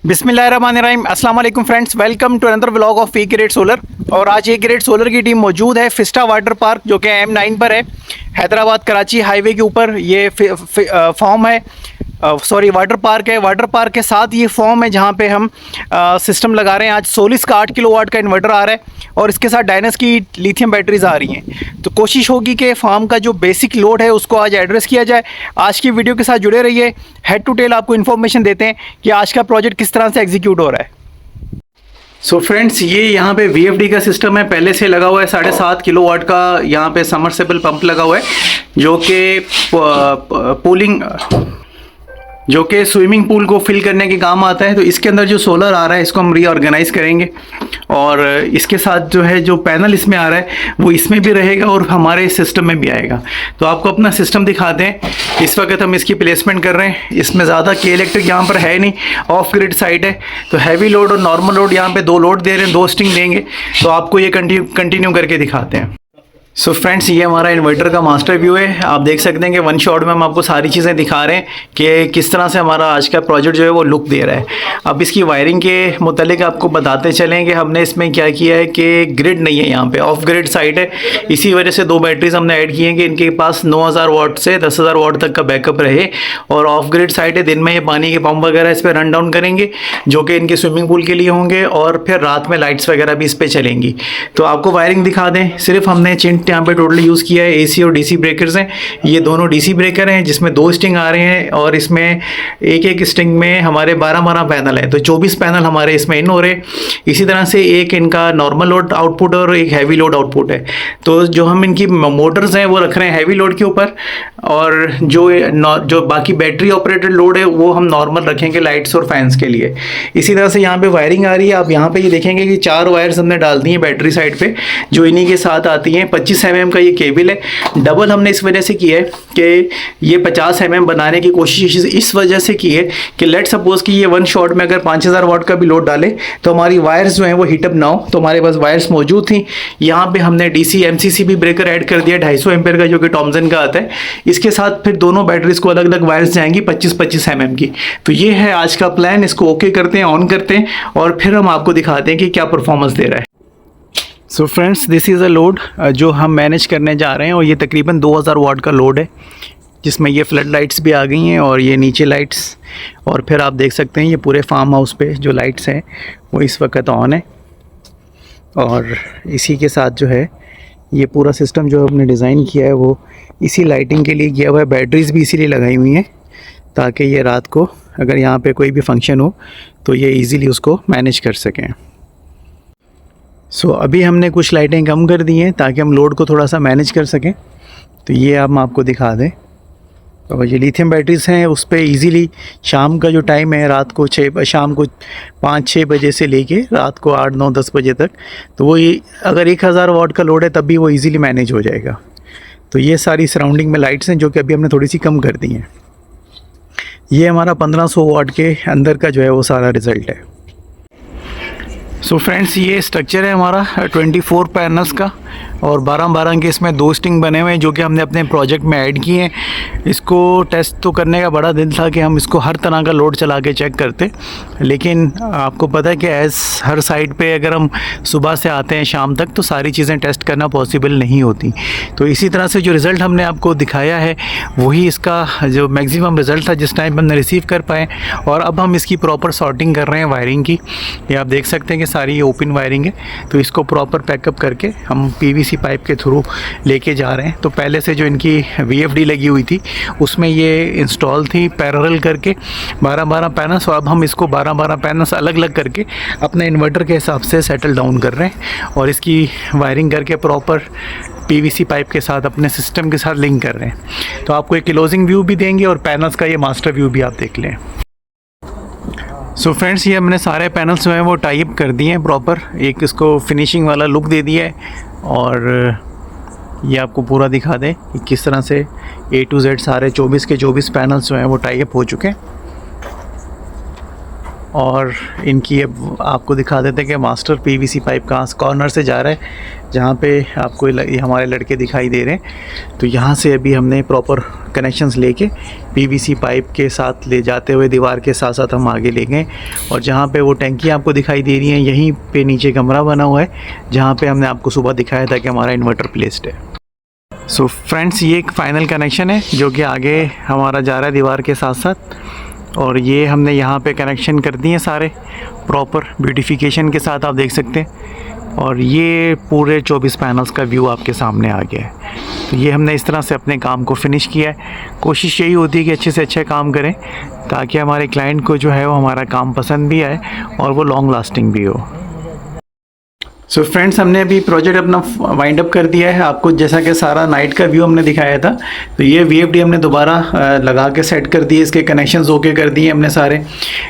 बिस्मिल्लाहिर्रहमानिर्रहीम अस्सलाम वालेकुम friends, welcome to another vlog of E grade solar. और आज E-ग्रेड सोलर की टीम मौजूद है फिस्टा वाटर पार्क जो कि M9 पर है, हैदराबाद कराची हाईवे के ऊपर। ये फॉर्म है, सॉरी वाटर पार्क है। वाटर पार्क के साथ ये फॉर्म है जहाँ पे हम सिस्टम लगा रहे हैं। आज सोलिस का 8 किलोवाट का इन्वर्टर आ रहा है और इसके साथ डायनस की लिथियम बैटरीज आ रही हैं। तो कोशिश होगी कि फार्म का जो बेसिक लोड है उसको आज एड्रेस किया जाए। आज की वीडियो के साथ जुड़े रहिए, हेड टू टेल आपको इन्फॉर्मेशन देते हैं कि आज का प्रोजेक्ट किस तरह से एग्जीक्यूट हो रहा है। सो फ्रेंड्स, ये यहाँ पे VFD का सिस्टम है, पहले से लगा हुआ है। 7.5 किलोवाट का यहाँ पे समरसेबल पंप लगा हुआ है जो कि स्विमिंग पूल को फिल करने के काम आता है। तो इसके अंदर जो सोलर आ रहा है इसको हम रीऑर्गेनाइज करेंगे और इसके साथ जो पैनल इसमें आ रहा है वो इसमें भी रहेगा और हमारे सिस्टम में भी आएगा। तो आपको अपना सिस्टम दिखाते हैं। इस वक्त हम इसकी प्लेसमेंट कर रहे हैं। इसमें ज़्यादा के इलेक्ट्रिक यहाँ पर है नहीं, ऑफ ग्रिड साइड है। तो हैवी लोड और नॉर्मल लोड यहाँ पे 2 लोड दे रहे हैं, 2 स्टिंग देंगे। तो आपको ये कंटिन्यू करके दिखाते हैं। सो फ्रेंड्स, ये हमारा इन्वर्टर का मास्टर व्यू है। आप देख सकते हैं कि वन शॉट में हम आपको सारी चीज़ें दिखा रहे हैं कि किस तरह से हमारा आज का प्रोजेक्ट जो है वो लुक दे रहा है। अब इसकी वायरिंग के मुतालिक आपको बताते चलें कि हमने इसमें क्या किया है कि ग्रिड नहीं है, यहाँ पे ऑफ ग्रिड साइड है। इसी वजह से 2 बैटरीज हमने ऐड की हैं कि इनके पास 9000 वाट से 10,000 वाट तक का बैकअप रहे। और ऑफ ग्रिड साइड है, दिन में ये पानी के पंप वगैरह इस पर रन डाउन करेंगे जो कि इनके स्विमिंग पूल के लिए होंगे, और फिर रात में लाइट्स वगैरह भी इस पर चलेंगी। तो आपको वायरिंग दिखा दें। सिर्फ हमने चिंट यहाँ पे टोटली यूज़ किया है। AC और DC ब्रेकर्स हैं। ये दोनों DC ब्रेकर हैं जिसमें 2 स्टिंग आ रहे हैं और इसमें एक स्टिंग में हमारे 12 पैनल है। तो 24 पैनल हमारे इसमें इन हो रहे हैं। इसी तरह से एक इनका नॉर्मल लोड आउटपुट और एक हैवी लोड आउटपुट है। तो जो हम इनकी मोटर्स हैं वो रख रहे हैं हैवी लोड के ऊपर, और जो बाकी बैटरी ऑपरेटेड लोड है वो हम नॉर्मल रखेंगे लाइट्स और फैंस के लिए। इसी तरह से यहाँ पे वायरिंग आ रही है। आप यहाँ पे ये देखेंगे कि 4 वायर्स हमने डाल दी हैं बैटरी साइड पे जो इन्हीं के साथ आती हैं। 25 mm का ये केबल है। डबल हमने इस वजह से किया है कि ये 50 mm बनाने की कोशिश इस वजह से की है कि लेट सपोज कि ये वन शॉट में अगर 5000 वाट का भी लोड डाले तो हमारी वायर्स जो हैं वो हीटअप ना हो। तो हमारे पास वायर्स मौजूद थी। यहाँ पे हमने DC MCC भी ब्रेकर ऐड कर दिया 250 एम्पेयर का जो कि टॉमसन का आता है। इसके साथ फिर दोनों बैटरीज को अलग अलग वायर्स जाएंगी 25-25 mm की। तो ये है आज का प्लान। इसको ओके करते हैं, ऑन करते हैं और फिर हम आपको दिखाते हैं कि क्या परफॉर्मेंस दे रहा है। So friends, this is a load जो हम मैनेज करने जा रहे हैं और ये तकरीबन 2000 वाट का लोड है जिसमें ये फ्लड लाइट्स भी आ गई हैं और ये नीचे लाइट्स, और फिर आप देख सकते हैं ये पूरे फार्म हाउस पे जो लाइट्स हैं वो इस वक्त ऑन है। और इसी के साथ जो है ये पूरा सिस्टम जो हमने डिज़ाइन किया है वो इसी लाइटिंग के लिए किया हुआ है। बैटरीज भी इसीलिए लगाई हुई हैं ताकि ये रात को अगर यहाँ पे कोई भी फंक्शन हो तो ये इजीली उसको मैनेज कर सकें। सो अभी हमने कुछ लाइटें कम कर दी हैं ताकि हम लोड को थोड़ा सा मैनेज कर सकें। तो ये हम आपको दिखा दें। तो ये लिथियम बैटरीज हैं, उस पर ईज़िली शाम का जो टाइम है रात को शाम को 5-6 बजे से लेके रात को 8-9-10 बजे तक, तो वो अगर 1000 वाट का लोड है तब भी वो ईज़िली मैनेज हो जाएगा। तो ये सारी सराउंडिंग में लाइट्स हैं जो कि अभी हमने थोड़ी सी कम कर दी हैं। ये हमारा 1500 वाट के अंदर का जो है वो सारा रिज़ल्ट है। सो फ्रेंड्स, ये स्ट्रक्चर है हमारा 24 पैनल्स का और 12 के इसमें 2 स्टिंग बने हुए हैं जो कि हमने अपने प्रोजेक्ट में ऐड किए हैं। इसको टेस्ट तो करने का बड़ा दिल था कि हम इसको हर तरह का लोड चला के चेक करते, लेकिन आपको पता है कि हर साइड पे अगर हम सुबह से आते हैं शाम तक तो सारी चीज़ें टेस्ट करना पॉसिबल नहीं होती। तो इसी तरह से जो रिज़ल्ट हमने आपको दिखाया है वही इसका जो मैक्सिमम रिज़ल्ट था जिस टाइम हमने रिसीव कर पाए। और अब हम इसकी प्रॉपर सॉर्टिंग कर रहे हैं वायरिंग की। ये आप देख सकते हैं कि सारी ओपन वायरिंग है। तो इसको प्रॉपर पैकअप करके हम PVC पाइप के थ्रू लेके जा रहे हैं। तो पहले से जो इनकी VFD लगी हुई थी उसमें ये इंस्टॉल थी पैरेलल करके 12 पैनल्स, और अब हम इसको 12 पैनल्स अलग अलग करके अपने इन्वर्टर के हिसाब से सेटल डाउन कर रहे हैं और इसकी वायरिंग करके प्रॉपर PVC पाइप के साथ अपने सिस्टम के साथ लिंक कर रहे हैं। तो आपको एक क्लोजिंग व्यू भी देंगे और पैनल्स का ये मास्टर व्यू भी आप देख लें। सो फ्रेंड्स, ये हमने सारे पैनल्स जो हैं वो टाई अप कर दिए हैं प्रॉपर, एक इसको फिनिशिंग वाला लुक दे दिया है। और ये आपको पूरा दिखा दें कि किस तरह से A to Z सारे 24 के 24 पैनल्स जो हैं वो टाई अप हो चुके हैं। और इनकी अब आपको दिखा देते हैं कि मास्टर पीवीसी पाइप कहाँ कॉर्नर से जा रहा है, जहाँ पे आपको ये हमारे लड़के दिखाई दे रहे हैं। तो यहाँ से अभी हमने प्रॉपर कनेक्शंस लेके पीवीसी पाइप के साथ ले जाते हुए दीवार के साथ साथ हम आगे ले गए, और जहाँ पे वो टैंकी आपको दिखाई दे रही है यहीं पे नीचे कमरा बना हुआ है जहाँ पे हमने आपको सुबह दिखाया था कि हमारा इन्वर्टर प्लेस्ड है। सो फ्रेंड्स, ये एक फ़ाइनल कनेक्शन है जो कि आगे हमारा जा रहा है दीवार के साथ साथ, और ये हमने यहाँ पे कनेक्शन कर दिए सारे प्रॉपर ब्यूटिफिकेशन के साथ, आप देख सकते हैं। और ये पूरे 24 पैनल्स का व्यू आपके सामने आ गया है। तो ये हमने इस तरह से अपने काम को फिनिश किया है। कोशिश यही होती है कि अच्छे से अच्छा काम करें ताकि हमारे क्लाइंट को जो है वो हमारा काम पसंद भी आए और वो लॉन्ग लास्टिंग भी हो। सो फ्रेंड्स, हमने अभी प्रोजेक्ट अपना वाइंड अप कर दिया है। आपको जैसा कि सारा नाइट का व्यू हमने दिखाया था, तो ये VFD हमने दोबारा लगा के सेट कर दिए, इसके कनेक्शंस ओके कर दिए हमने सारे।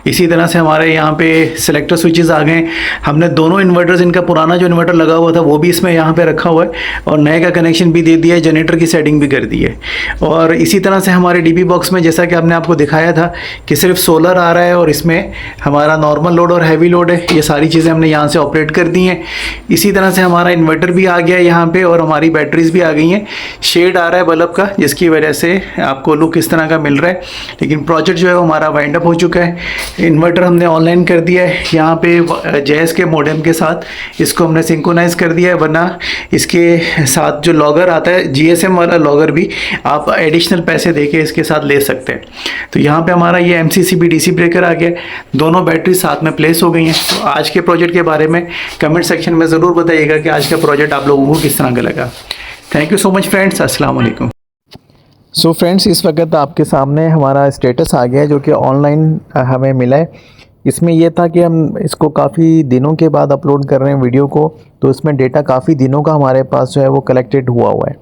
इसी तरह से हमारे यहाँ पे सिलेक्टर स्विचेस आ गए। हमने दोनों इन्वर्टर्स, इनका पुराना जो इन्वर्टर लगा हुआ था वो भी इसमें यहाँ पे रखा हुआ है, और नए का कनेक्शन भी दे दिया है, जनरेटर की सेटिंग भी कर दी है। और इसी तरह से हमारे DB बॉक्स में जैसा कि हमने आपको दिखाया था कि सिर्फ सोलर आ रहा है और इसमें हमारा नॉर्मल लोड और हैवी लोड है, ये सारी चीज़ें हमने यहाँ से ऑपरेट कर दी हैं। इसी तरह से हमारा इन्वर्टर भी आ गया है यहाँ पे, और हमारी बैटरीज भी आ गई हैं। शेड आ रहा है बल्ब का, जिसकी वजह से आपको लुक इस तरह का मिल रहा है, लेकिन प्रोजेक्ट जो है वो हमारा वाइंड अप हो चुका है। इन्वर्टर हमने ऑनलाइन कर दिया है यहाँ पे JS के मॉडेम के साथ, इसको हमने सिंक्रोनाइज कर दिया है, वरना इसके साथ जो लॉगर आता है GSM वाला लॉगर भी आप एडिशनल पैसे दे के इसके साथ ले सकते हैं। तो यहाँ पे हमारा ये MCCB DC ब्रेकर आ गया, दोनों बैटरी साथ में प्लेस हो गई हैं। तो आज के प्रोजेक्ट के बारे में कमेंट सेक्शन में ज़रूर बताइएगा कि आज का प्रोजेक्ट आप लोगों को किस तरह का लगा। Thank you so much friends, अस्सलाम वालेकुम। सो फ्रेंड्स, इस वक्त आपके सामने हमारा स्टेटस आ गया है जो कि ऑनलाइन हमें मिला है। इसमें यह था कि हम इसको काफ़ी दिनों के बाद अपलोड कर रहे हैं वीडियो को, तो इसमें डेटा काफ़ी दिनों का हमारे पास जो है वो कलेक्टेड हुआ है।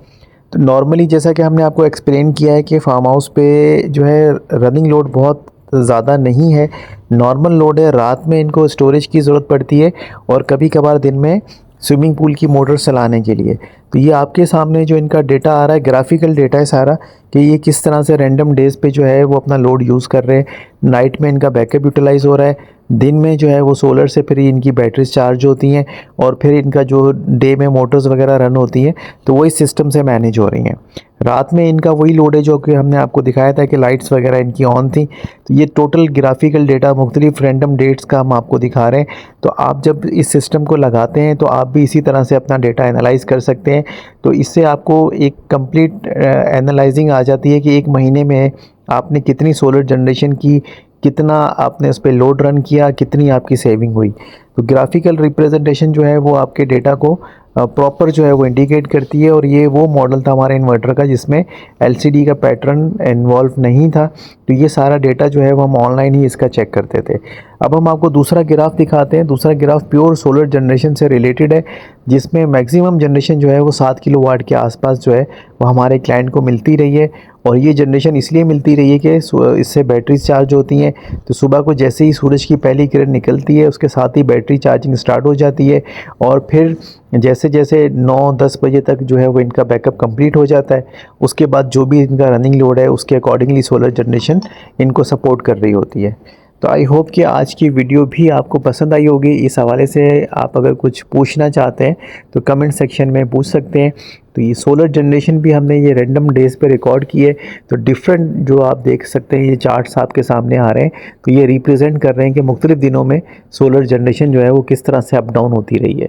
तो नॉर्मली जैसा कि हमने आपको एक्सप्लेन किया है कि फार्म हाउस पे जो है रनिंग लोड बहुत ज़्यादा नहीं है, नॉर्मल लोड है। रात में इनको स्टोरेज की ज़रूरत पड़ती है और कभी कभार दिन में स्विमिंग पूल की मोटर चलाने के लिए। तो ये आपके सामने जो इनका डेटा आ रहा है, ग्राफिकल डेटा है सारा, कि ये किस तरह से रैंडम डेज़ पे जो है वो अपना लोड यूज़ कर रहे हैं। नाइट में इनका बैकअप यूटिलाइज़ हो रहा है, दिन में जो है वो सोलर से फिर इनकी बैटरीज चार्ज होती हैं, और फिर इनका जो डे में मोटर्स वगैरह रन होती हैं तो वही सिस्टम से मैनेज हो रही हैं। रात में इनका वही लोड है जो कि हमने आपको दिखाया था कि लाइट्स वगैरह इनकी ऑन थी। तो ये टोटल ग्राफिकल डेटा मुख्तलिफ रैंडम डेट्स का हम आपको दिखा रहे हैं। तो आप जब इस सिस्टम को लगाते हैं तो आप भी इसी तरह से अपना डेटा एनालाइज कर सकते हैं। तो इससे आपको एक कंप्लीट एनालाइजिंग आ जाती है कि एक महीने में आपने कितनी सोलर जनरेशन की, कितना आपने उस पर लोड रन किया, कितनी आपकी सेविंग हुई। तो ग्राफिकल रिप्रेजेंटेशन जो है वो आपके डेटा को प्रॉपर जो है वो इंडिकेट करती है। और ये वो मॉडल था हमारे इन्वर्टर का जिसमें LCD का पैटर्न इन्वॉल्व नहीं था। तो ये सारा डेटा जो है वो हम ऑनलाइन ही इसका चेक करते थे। अब हम आपको दूसरा ग्राफ दिखाते हैं। दूसरा ग्राफ प्योर सोलर जनरेशन से रिलेटेड है, जिसमें मैक्सिमम जनरेशन जो है वो 7 किलोवाट के आसपास जो है वो हमारे क्लाइंट को मिलती रही है। और ये जनरेशन इसलिए मिलती रही है कि इससे बैटरीज चार्ज होती हैं। तो सुबह को जैसे ही सूरज की पहली किरण निकलती है उसके साथ ही बैटरी चार्जिंग स्टार्ट हो जाती है, और फिर जैसे जैसे 9-10 बजे तक जो है वो इनका बैकअप कंप्लीट हो जाता है। उसके बाद जो भी इनका रनिंग लोड है उसके अकॉर्डिंगली सोलर जनरेशन इनको सपोर्ट कर रही होती है। तो आई होप कि आज की वीडियो भी आपको पसंद आई होगी। इस हवाले से आप अगर कुछ पूछना चाहते हैं तो कमेंट सेक्शन में पूछ सकते हैं। तो ये सोलर जनरेशन भी हमने ये रैंडम डेज़ पे रिकॉर्ड किए, तो डिफरेंट जो आप देख सकते हैं ये चार्ट्स आपके सामने आ रहे हैं। तो ये रिप्रेजेंट कर रहे हैं कि मुख्तलिफ दिनों में सोलर जनरेशन जो है वो किस तरह से अप डाउन होती रही है।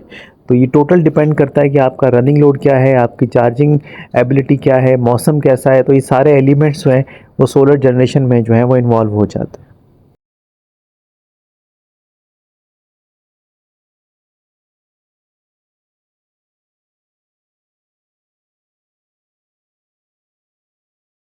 तो ये टोटल डिपेंड करता है कि आपका रनिंग लोड क्या है, आपकी चार्जिंग एबिलिटी क्या है, मौसम कैसा है। तो ये सारे एलिमेंट्स जो हैं वो सोलर जनरेशन में जो है वो इन्वॉल्व हो जाते हैं।